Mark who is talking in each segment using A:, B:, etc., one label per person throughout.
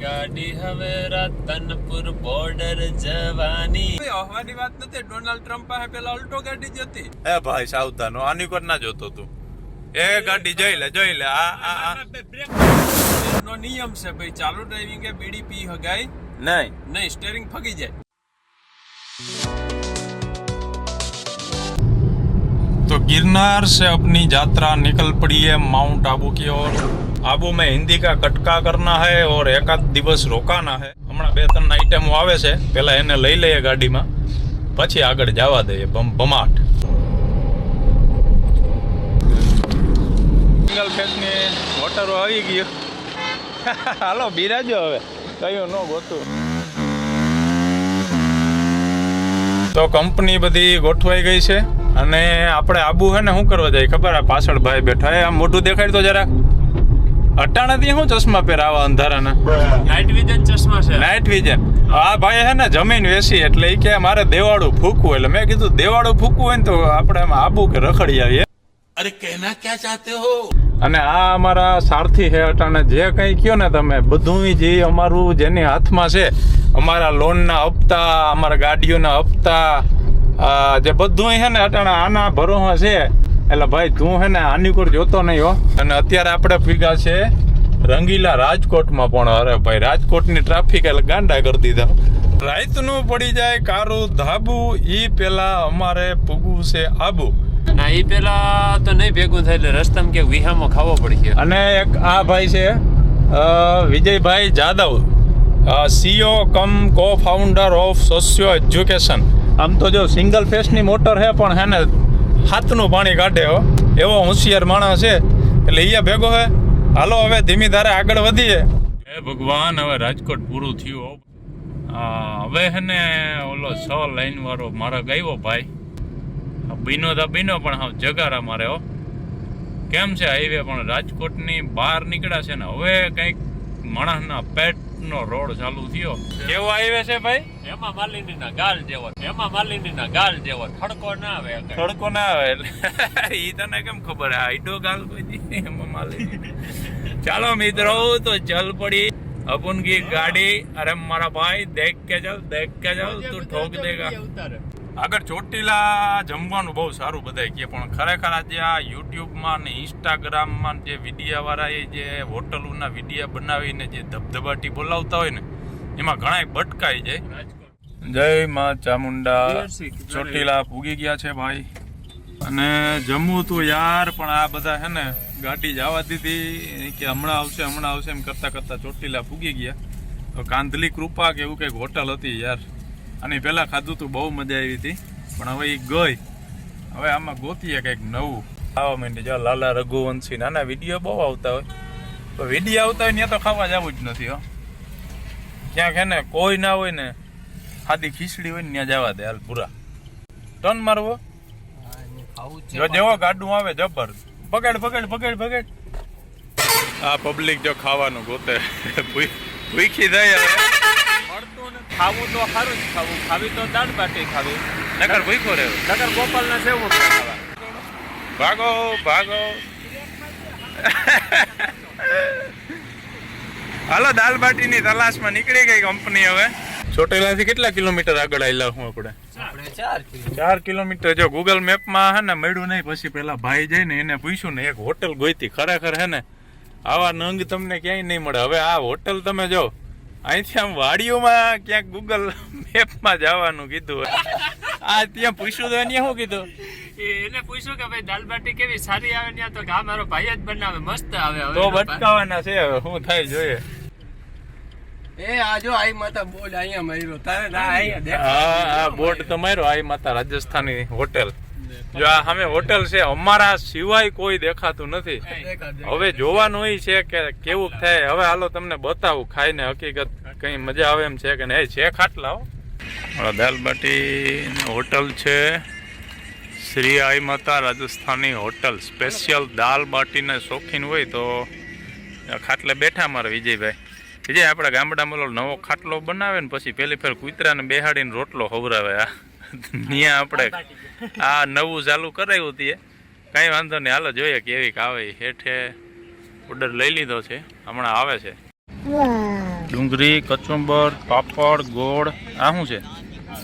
A: ગાડી હવે રતનપુર બોર્ડર જવાની. આવવાની વાત નથી. ડોનાલ્ડ ટ્રમ્પ પાસે પેલા અલ્ટો ગાડી જ હતી.
B: એ ભાઈ સાવધાન, આની પર ના જોતો તું. એ ગાડી જોઈ લે આ
A: નો નિયમ છે ભાઈ, ચાલુ ડ્રાઇવિંગ એ બીડી પી હગાય નહીં, સ્ટીયરિંગ ફગી જાય.
B: तो गिरनार से अपनी यात्रा निकल पड़ी है माउंट आबू की ओर. आबू में हिंदी का कटका करना है और एकाद દિવસ રોકાના है. હમણાં 2-3 આઈટમો આવે છે, પેલા એને લઈ લઈએ ગાડીમાં, પછી આગળ જવા દઈએ બમાટ. સિંગલ ફેસની મોટરો આવી ગયો. હાલો બિરાજો, હવે કયું ન ગોતું. તો કંપની બધી ગોઠવાઈ ગઈ છે અને આપણે આબુ હે ને શું કરવા જાય ખબર? આ પાછળ ભાઈ બેઠા હે, આમ મોઢું દેખાડ તો જરા. અટાણાથી શું ચશ્મા પહેરાવા અંધારાના?
A: નાઇટ વિઝન ચશ્મા છે.
B: Night vision. આ ભાઈ હે ને જમીન વેચી એટલે એ કે મારે દેવાળું ફૂકવું. એટલે મેં કીધું દેવાળું ફૂકવું હોય ને તો આપણે આમ આબુ કે રખડી આવીએ.
A: અરે કહેના ક્યાં ચાહતે હો?
B: અને આ અમારા સારથી હે અટાણે. જે કંઈ કયો ને તમે, બધું જે અમારું જેની હાથમાં છે, અમારા લોનના હપ્તા, અમારા ગાડીઓના હપ્તા, જે બધું હે ને અટાણે આના ભરોહા છે. એટલે ભાઈ તું હે ને આની કોર જોતો નહીં હો. અને અત્યારે આપણે ભીગા છે રંગીલા રાજકોટમાં. પણ અરે ભાઈ રાજકોટની ટ્રાફિક એટલે ગાંડા કરી દીધા. રાતનું પડી જાય કારું ધાબુ, ઈ પેલા અમારે પૂગવું છે આબુ.
A: ના ઈ પેલા તો નહીં ભેગું થાય એટલે રસ્તામાં ક્યાંક વિહામાં ખાવો પડશે.
B: અને એક આ ભાઈ છે વિજયભાઈ જાદવ, સીઓ કમ કો ફાઉન્ડર ઓફ સોશિયો એજ્યુકેશન. આમ તો જો સિંગલ ફેસની મોટર છે પણ હે ને હાથનું પાણી કાઢે હો, એવો હોશિયાર માણસ છે. એટલે અહીંયા ભેગો હે. હાલો હવે ધીમી ધારે આગળ વધીએ. હે ભગવાન, હવે રાજકોટ પૂરું થયું. હવે હે ને ઓલો 6 લાઈન વાળો મારા ગયો ભાઈ બીનો પણ હા જગારા મારે હો. કેમ છે હાઈવે પણ રાજકોટની બહાર નીકળ્યા છે ને હવે કંઈક માણસના પેટનો રોડ ચાલુ થયો. કેવો હાઈવે છે ભાઈ?
A: એમાં માલિનીના ગાલ જેવો થડકો ના આવે.
B: એટલે ઈ તને કેમ ખબર? આઈડો ગાલ કોઈ એમાં માલિની. ચાલો મિત્રો, તો ચલ પડી अपन की गाड़ी. अरे मारा भाई देख के चल તું ઠોક દેગા. આગળ ચોટીલા જમવાનું બહુ સારું બધાય કે, પણ ખરેખર આજે આ યુટ્યુબમાં ને ઇન્સ્ટાગ્રામમાં જે વિડીયાવાળા એ જે હોટલોના વિડીયા બનાવીને જે ધબધબાટી બોલાવતા હોય ને, એમાં ઘણા ભટકાઈ જાય. જય માં ચામુંડા. ચોટીલા પૂગી ગયા છે ભાઈ. અને જમવું તું યાર, પણ આ બધા હે ને ગાડી જવા દીધી કે હમણાં આવશે એમ કરતા ચોટીલા પૂગી ગયા. તો કાંધલી કૃપા કે એવું કંઈક હોટલ હતી યાર. અને પહેલાં ખાધું તું, બહુ મજા આવી હતી. પણ હવે એ ગઈ. હવે આમાં ગોતીએ કંઈક નવું ખાવા માંડી. જો લાલા રઘુવંશી નાના વિડીયો બહુ આવતા હોય, તો વિડીયો આવતા હોય ત્યાં તો ખાવા જવું જ નથી હો. ક્યાંક હે ને કોઈ ના હોય ને, સાદી ખીચડી હોય ને ત્યાં જવા દે. હાલ પૂરા ટર્ન મારવો. જેવો ગાડું આવે જબર પકડ. આ પબ્લિક જો ખાવાનું ગોતે ભૂખી થાય.
A: ખાવું તો સારું જ ખાવું, ખાવી તો દાળ બાટી ખાવી.
B: નકર ભૂખો રહ્યો.
A: નકર ગોપાલના સેવું ખાવા.
B: ભાગો હાલો દાલ બાટીની તલાશમાં નીકળી ગઈ કંપની. હવે ચોટીલાથી કેટલા કિલોમીટર આગળ આવેલા હું આપણે? 4 કિલોમીટર. જો ગૂગલ મેપમાં હે ને મળ્યું નહીં, પછી પેલા ભાઈ જઈને એને પૂછ્યું ને એક હોટલ ગોઈતી. ખરેખર હે ને આવા નંગ તમને ક્યાંય નહીં મળે. હવે આ હોટલ તમે જો અહીંથી આમ વાડીઓમાં ક્યાંક ગૂગલ મેપમાં જવાનું કીધું. આ ત્યાં પૂછ્યું તો એને શું કીધું?
A: એને પૂછ્યું કે ભાઈ દાલ બાટી કેવી સારી આવે ત્યાં, તો કે મારો ભાઈ જ બનાવે, મસ્ત આવે.
B: તો ભટકાવાના છે, હવે શું થાય જોઈએ.
A: એ આજો આઈ માતા બોર્ડ અહીંયા માર્યો તારે ના અહીંયા.
B: હા બોર્ડ તો માર્યો આઈ માતા રાજસ્થાની હોટેલ. જો આ સામે હોટેલ છે, અમારા સિવાય કોઈ દેખાતું નથી. હવે જોવાનું એ છે કે કેવું થાય. હવે હાલો તમને બતાવું ખાઈને હકીકત કઈ મજા આવે એમ છે કે નહીં. છે ખાટલા દાલ બાટી હોટલ છે, શ્રી આઈ માતા રાજસ્થાની હોટલ. સ્પેશિયલ દાલ બાટીના શોખીન હોય તો ખાટલે બેઠા મારા વિજયભાઈ. વિજય આપણા ગામડામાં નવો ખાટલો બનાવે ને પછી પેલી ફેર કૂતરાને બેહાડીને રોટલો ખવડાવે. ત્યાં આપણે આ નવું ચાલુ કરાવ્યું હતું. કઈ વાંધો નહીં, હાલો જોઈએ કેવી આવે. હેઠે ઓર્ડર લઈ લીધો છે, હમણાં આવે છે. ડુંગળી, કચુંબર, પાપડ, ગોળ, આ શું છે?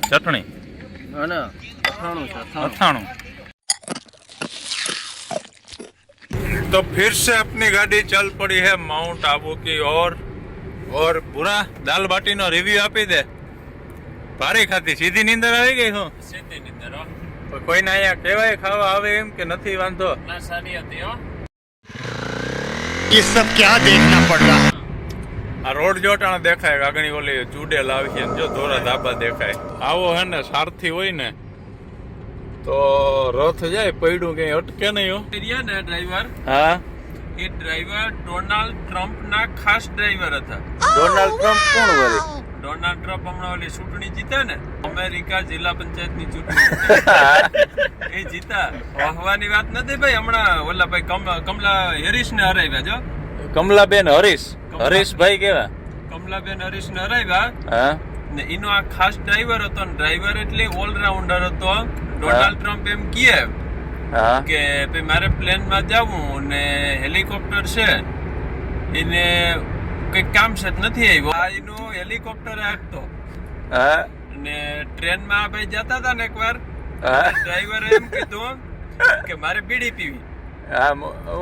B: ચટણી, અથાણું। तो फिर से अपनी गाड़ी चल पड़ी है माउंट आबू की और पूरा दाल बाटी नो रिव्यू આપી દે। ભારી ખાધી, સીધી નીંદર આવી ગઈ હું?
A: સીધી નીંદર હો।
B: કોઈને અહીંયા કહેવાય ખાવા આવે એમ કે નથી વાંધો?
A: ના સારી હતી હો।
C: ये सब क्या देखना पड़ रहा है।
B: આ રોડ જોટાણ દેખાય, આગળ ઓલી ચૂડેલ આવી છે, જો ધોરા ધાબા દેખાય। આવો હે ને સારથી હોય ને તો રથ જાય, પડ્યું કઈ અટકે નહીં હો।
A: રહ્યા ને ડ્રાઈવર,
B: હા,
A: એ ડ્રાઈવર ડોનાલ્ડ ટ્રમ્પ ના ખાસ ડ્રાઈવર હતા।
B: ડોનાલ્ડ ટ્રમ્પ કોણ વળી?
A: ડોનાલ્ડ ટ્રમ્પ હમણાં ઓલી ચૂંટણી જીતા ને, અમેરિકા જિલ્લા પંચાયતની ચૂંટણી એ જીતા। વાહવાની વાત નથી ભાઈ, હમણાં ઓલા ભાઈ કમલા હેરિસ ને હરાવ્યા જો।
B: કમલાબેન હરીશભાઈ કેવા?
A: કમલાબેન હરીશ ને હરાવ્યા
B: હા,
A: ને એનો આ ખાસ ડ્રાઈવર હતો ને ડ્રાઈવર એટલે ઓલરાઉન્ડર હતો। ડોનાલ્ડ ટ્રમ્પ એમ કહે
B: હા,
A: કે ભાઈ મારે પ્લેનમાં જવું ને હેલિકોપ્ટર છે એને કઈક કામ છે નથી આવ્યો, આ એનું હેલિકોપ્ટર હાંકતો
B: હા,
A: ને ટ્રેનમાં ભાઈ જતા હતા ને એકવાર,
B: હા,
A: ડ્રાઈવરે એમ કીધું કે મારે બીડી પીવી।
B: હા,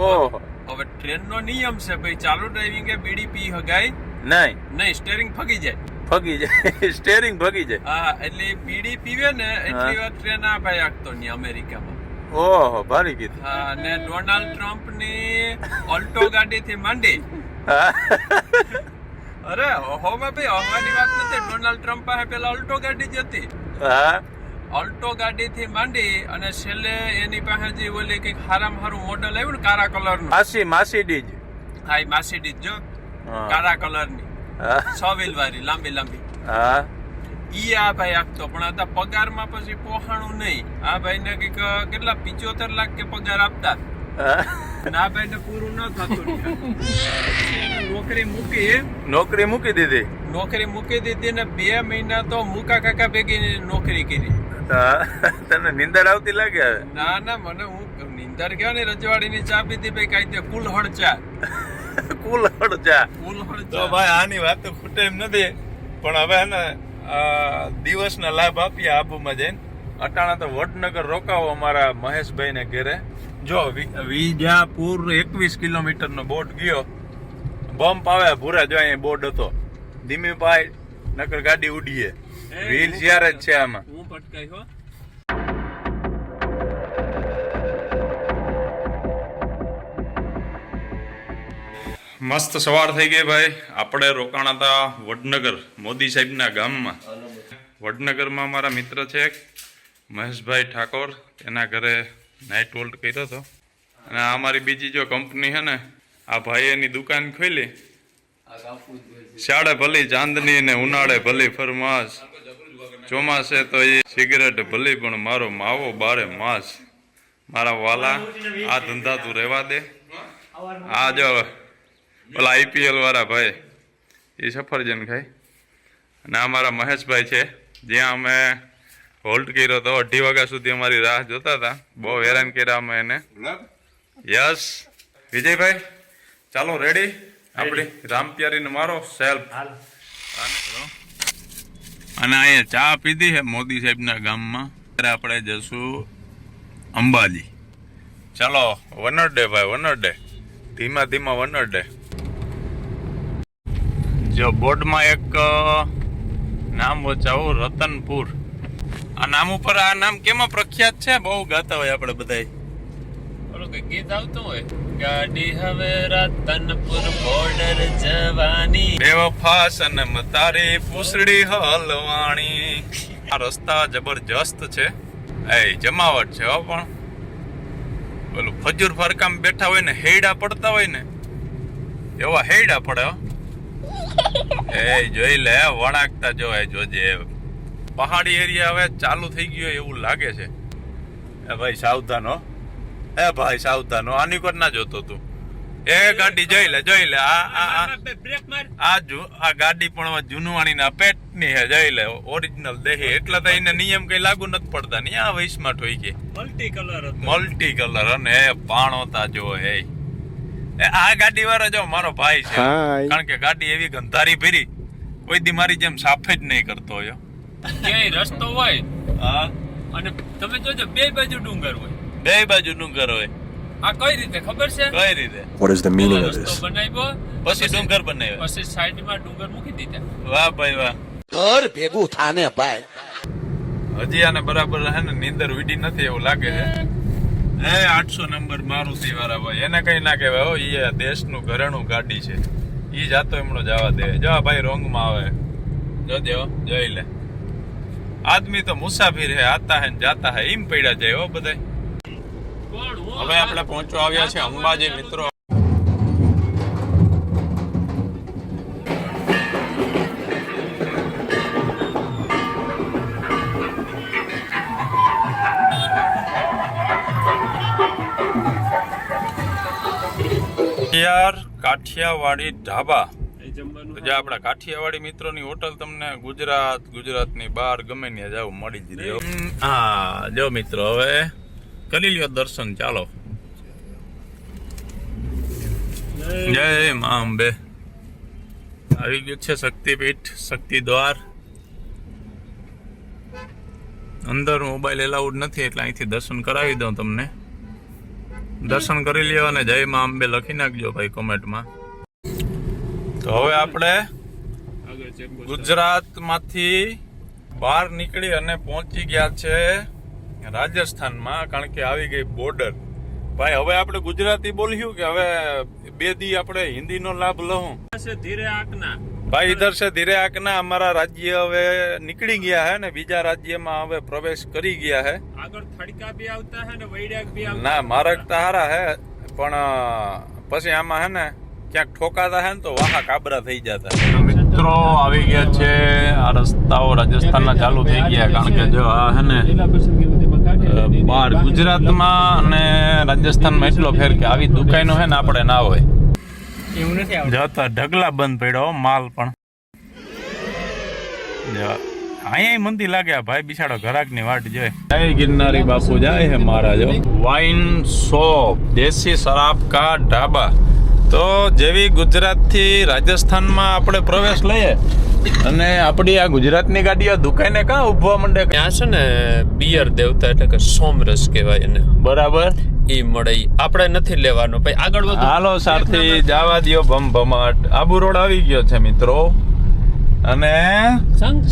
B: ઓહો,
A: હવે ટ્રેન નો નિયમ છે ભાઈ, ચાલુ ડ્રાઈવિંગ એ બીડી પી હગાય નહીં, સ્ટેરિંગ ફગી જાય,
B: સ્ટેરિંગ ભગી જાય।
A: હા, એટલે બીડી પીવે ને એટલી વાર ટ્રેન આ ભાઈ હાંકતો નહીં અમેરિકામાં।
B: ઓહો, ભારી કીધું।
A: હા, ને ડોનાલ્ડ ટ્રમ્પ ની ઓલ્ટો ગાડી થી માંડી, અરે હોમાં ભાઈ હોવાની વાત નથી, ડોનાલ્ડ ટ્રમ્પ પાસે પેલા ઓલ્ટો ગાડી જ હતી,
B: હા,
A: ઓલ્ટો ગાડી થી માંડી અને છેલ્લે એની પાસે જે ઓલી કઈક હારામાં હારું મોડલ આવ્યું ને કાળા કલર નું,
B: માસીડીજ,
A: હા એ માર્સિડીઝ જો કાળા કલર ની 6 વ્હીલ વાળી લાંબી,
B: હા,
A: ઈ આ ભાઈ આપતો, પણ આ પગારમાં પછી પોહાણું નહીં। આ ભાઈ ને કઈક કેટલા 75 લાખ કે પગાર આપતા, અને આ ભાઈ ને પૂરું ન થતું,
B: નોકરી મૂકી દીધી।
A: નોકરી મૂકી દીધી ને 2 મહિના તો મુકા કાકા ભેગી નોકરી કરી।
B: તને નીંદર આવતી લાગે?
A: ના ના, મને હું નીંદર ગયો ને, રજવાડી ની ચા પીધી ભાઈ, કાંઈ તે કુલહળ ચા।
B: તો ભાઈ આની વાત તો ખૂટે એમ નથી, પણ હવે ને દિવસના લાભ આપીએ આબુમાં જઈને। અટાણા તો વડનગર રોકાવો અમારા મહેશભાઈ ને ઘરે। જો વિજાપુર 21 કિલોમીટર નો બોટ ગયો, બમ્પ આવે ભૂરા, જો અહીંયા બોર્ડ હતો, ધીમી પાય નકર ગાડી ઉડીએ, વ્હીલ શિયાર જ છે આમાં।
A: હું પટકાઈ હો।
B: મસ્ત સવાર થઈ ગઈ ભાઈ। આપણે રોકાણા હતા વડનગર મોદી સાહેબના ગામમાં। વડનગરમાં મારા મિત્ર છે એક મહેશભાઈ ઠાકોર, એના ઘરે નાઇટ હોલ્ડ કર્યો હતો। અને આ અમારી બીજી જો કંપની છે ને, આ ભાઈ એની દુકાન ખોલી, શાળે ભલી ચાંદની ને ઉનાળે ભલી ફરમાશ, ચોમાસે તો એ સિગરેટ ભલી પણ મારો માવો બારે માસ। મારા વાલા આ ધંધા તું રહેવા દે। આ જો પેલા IPL વાળા ભાઈ એ સફરજન ખાય, અને આ મારા મહેશભાઈ છે, જ્યાં અમે હોલ્ડ કર્યો હતો 2:30 વાગ્યા સુધી અમારી રાહ જોતા હતા, બહુ હેરાન કર્યા અમે એને। યસ વિજયભાઈ, ચાલો રેડી આપણી રામપ્યારીને મારો સેલ્ફ। અને અહીંયા ચા પીધી છે મોદી સાહેબના ગામમાં, આપણે જશું અંબાજી। ચાલો વનરડે ભાઈ, વનરડે, ધીમા ધીમા વનરડે। જો બોર્ડમાં એક નામ વચાવું, રતનપુર। આ નામ ઉપર, આ નામ કેમાં પ્રખ્યાત છે? બહુ ગાતા હોય આપણે બધાય,
A: ઓલું કઈ ગીત આવતું હોય, ગાડી હવે રતનપુર બોર્ડર જવાની,
B: બેવફા સનમ તારી પૂછડી હલવાણી। આ રસ્તા જબરજસ્ત છે, એ જમાવટ છે હો, પણ પેલું ખજૂર ફરકામ બેઠા હોય ને, હેડા પડતા હોય ને, એવા હેડા પડે હો। એ જોઈ લે, વળાકતા જો, એ જોજે, પહાડી એરિયા હવે ચાલુ થઈ ગયો એવું લાગે છે। એ ભાઈ સાવધાન હો, એ ભાઈ સાવધાન હો, આની પર ના જોતો તું। એ ગાડી જોઈ લે,
A: બ્રેક માર।
B: આ ગાડી પણ જુનવાણી ના પેટની હે, જોઈ લે, ઓરિજિનલ દેહી, એટલે તો એને નિયમ કઈ લાગુ નથી પડતા ને, આ વયસમાં ઠોઈ ગઈ, મલ્ટી કલર અને પાણોતા જો, હે આ ગાડી વાળો જો મારો ભાઈ છે,
D: હા.
B: કારણ કે ગાડી એવી ગંધારી ભરી કોઈ દી મારી જેમ સાફ જ નહીં કરતો હોય.
A: ક્યાંય રસ્તો હોય
B: હા,
A: અને તમે જોજો બે બાજુ ડુંગર હોય.
B: બે બાજુ ડુંગર હોય.
A: આ કઈ રીતે ખબર છે?
B: કઈ રીતે?
D: What is the meaning of
A: રસ્તો
D: this?
A: બનાવ્યો,
B: પછી ડુંગર બનાવ્યા.
A: પછી સાઈડમાં ડુંગર મૂકી દીધા.
B: વાહ ભાઈ વાહ.
E: ઘર ભેગું થાને ભાઈ.
B: હજી આને બરાબર હે ને નીંદર ઉડી નથી એવું લાગે છે. 800 નંબર મારુતિ વાળા ભાઈ, એને કઈ ના કહેવાય હો. એ દેશનું ઘરેણું ગાડી છે. ઈ જાતો એમનો જવા દે. જો આ ભાઈ રોંગ માં આવે, જોજે હો, જોઈ લે. આદમી તો મુસાફિર હે, આતા હે ને જાતા હે, એમ પડ્યા જાય હો બધાય. હવે આપણે પહોંચવા આવ્યા છે અંબાજી મિત્રો. કાઠિયાવાડી ઢાબા. જે આપણા કાઠિયાવાડી મિત્રોની હોટલ તમને ગુજરાતની બહાર ગમે ત્યાં જાવ મળી જ રહ્યો. હા જો મિત્રો હવે કરી લ્યો દર્શન. ચાલો, જય મા અંબે. આવી ગયું છે શક્તિપીઠ, શક્તિ દ્વાર. અંદર મોબાઈલ એલાઉડ નથી એટલે અહીંથી દર્શન કરાવી દઉં તમને. દર્શન કરી લ્યો અને જય મા અંબે લખી નાખજો ભાઈ કોમેન્ટમાં. તો હવે આપણે ગુજરાતમાંથી બહાર નીકળી અને પહોંચી ગયા છે રાજસ્થાનમાં, કારણ કે આવી ગઈ બોર્ડર. ભાઈ હવે આપણે ગુજરાતી બોલ્યું કે હવે 2 દી આપણે હિન્દીનો લાભ લઉં?
A: ધીરે આંકના
B: ભાઈ ઇધર સે ધીરે આંકના. અમારા રાજ્ય હવે નીકળી ગયા હે ને બીજા રાજ્યમાં હવે પ્રવેશ કરી ગયા હે.
A: આગળ થડકા બી આવતા હે ને વૈડાક બી આવતા.
B: ના માર્ગ તો હારા હે, પણ પછી આમાં હે ને ક્યાંક ઠોકાતા હે ને તો વાહા કાબરા થઈ જતા. મિત્રો આવી ગયા છે. આ રસ્તાઓ રાજસ્થાનના ચાલુ થઈ ગયા, કારણ કે જો આ હે ને બહાર ગુજરાતમાં અને રાજસ્થાનમાં એટલો ફેર કે આવી દુકાનો હે ને આપણે ના હોય.
A: એવું નથી આવતું.
B: જતા ઢગલા બંધ પડ્યો માલ પણ. અહીંયા મંદી લાગે ભાઈ, બિચારો ઘરાકની વાટ જોઈ. જય ગિરનારી બાપુ જાય હે મહારાજો. વાઇન શોપ, દેશી શરાબ કા ઢાબા. તો જેવી ગુજરાતથી રાજસ્થાનમાં આપણે પ્રવેશ લઈએ અને આપણી આ ગુજરાતની ગાડીઓ દુકાને કાં ઉભવા માંડે.
A: ત્યાં છે ને બિયર દેવતા એટલે કે સોમરસ કહેવાય એને,
B: બરાબર
A: ઈ મળે. ઈ આપણે નથી લેવાનો. પછી આગળ વધો.
B: હાલો સારથી જવા દ્યો ભમભમાટ. આબુ રોડ આવી ગયો છે મિત્રો. અને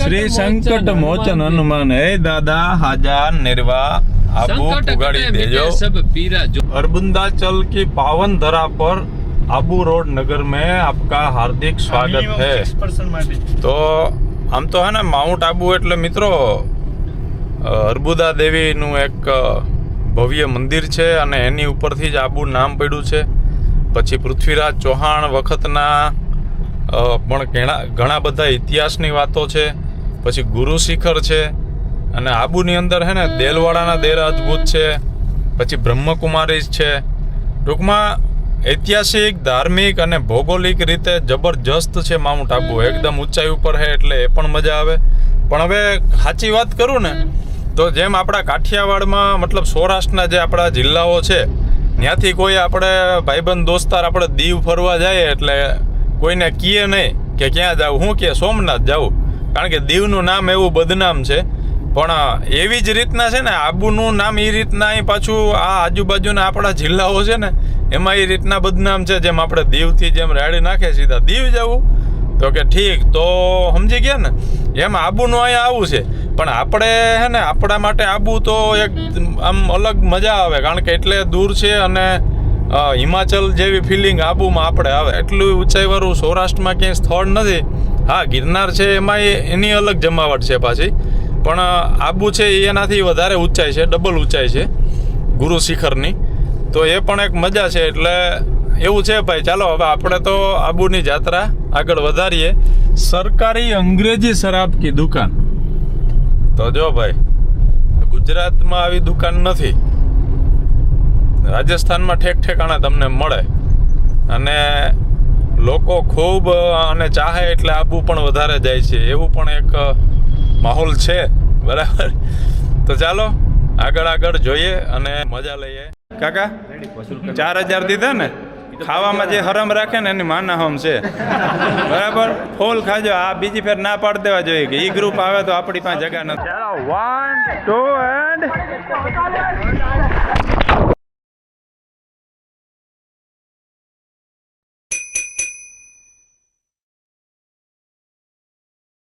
B: શ્રી સંકટ મોચન હનુમાન હે દાદા હાજા નિર્વા આબુ પુગાડી દેજો. अरबुंदाचल की पावन धरा पर आबू रोड नगर में आपका हार्दिक स्वागत है. तो આમ તો હે ને માઉન્ટ આબુ એટલે મિત્રો અર્બુદા દેવીનું એક ભવ્ય મંદિર છે અને એની ઉપરથી જ આબુ નામ પડ્યું છે. પછી પૃથ્વીરાજ ચૌહાણ વખતના પણ ઘણા બધા ઇતિહાસની વાતો છે. પછી ગુરુ શિખર છે અને આબુની અંદર હે ને દેલવાડાના દેરા અદ્ભુત છે. પછી બ્રહ્મકુમારી છે. ટૂંકમાં ઐતિહાસિક, ધાર્મિક અને ભૌગોલિક રીતે જબરજસ્ત છે માઉન્ટ આબુ. એકદમ ઊંચાઈ ઉપર છે એટલે એ પણ મજા આવે. પણ હવે સાચી વાત કરું ને તો જેમ આપણા કાઠિયાવાડમાં મતલબ સૌરાષ્ટ્રના જે આપણા જિલ્લાઓ છે ત્યાંથી કોઈ આપણે ભાઈબંધ દોસ્તાર આપણે દીવ ફરવા જાય એટલે કોઈને કીએ નહીં કે ક્યાં જાવું, હું કે સોમનાથ જાવું, કારણ કે દીવનું નામ એવું બદનામ છે. પણ એવી જ રીતના છે ને આબુનું નામ એ રીતના અહીં પાછું આ આજુબાજુના આપણા જિલ્લાઓ છે ને એમાં એ રીતના બદનામ છે. જેમ આપણે દીવથી જેમ રાડી નાખે સીધા દીવ જવું તો કે ઠીક, તો સમજી ગયા ને, એમ આબુનું અહીંયા આવું છે. પણ આપણે હે ને આપણા માટે આબુ તો એક આમ અલગ મજા આવે, કારણ કે એટલે દૂર છે અને હિમાચલ જેવી ફિલિંગ આબુમાં આપણે આવે. એટલું ઊંચાઈવાળું સૌરાષ્ટ્રમાં ક્યાંય સ્થળ નથી. હા ગિરનાર છે એમાં એની અલગ જમાવટ છે પાછી, પણ આબુ છે એનાથી વધારે ઊંચાઈ છે, ડબલ ઊંચાઈ છે ગુરુ શિખરની. તો એ પણ એક મજા છે. એટલે એવું છે ભાઈ. ચાલો હવે આપણે તો આબુની જાત્રા આગળ વધારીએ. સરકારી અંગ્રેજી શરાબ કી દુકાન. તો જો ભાઈ ગુજરાતમાં આવી દુકાન નથી, રાજસ્થાનમાં ઠેક ઠેકાણા તમને મળે અને લોકો ખૂબ અને ચાહે એટલે આબુ પણ વધારે જાય છે. એવું પણ એક માહોલ છે, બરાબર. તો ચાલો આગળ જોઈએ અને મજા લઈએ. કાકા 4000 દીધા ને? ખાવામાં જે હરમ રાખે ને એની માના હમ છે બરાબર ફૂલ ખાજો આ બીજી ફેર ના પાડી દેવા જોઈએ કે ઈ ગ્રુપ આવે તો આપણી પાસે જગા નથી ચાલો 1 2 એન્ડ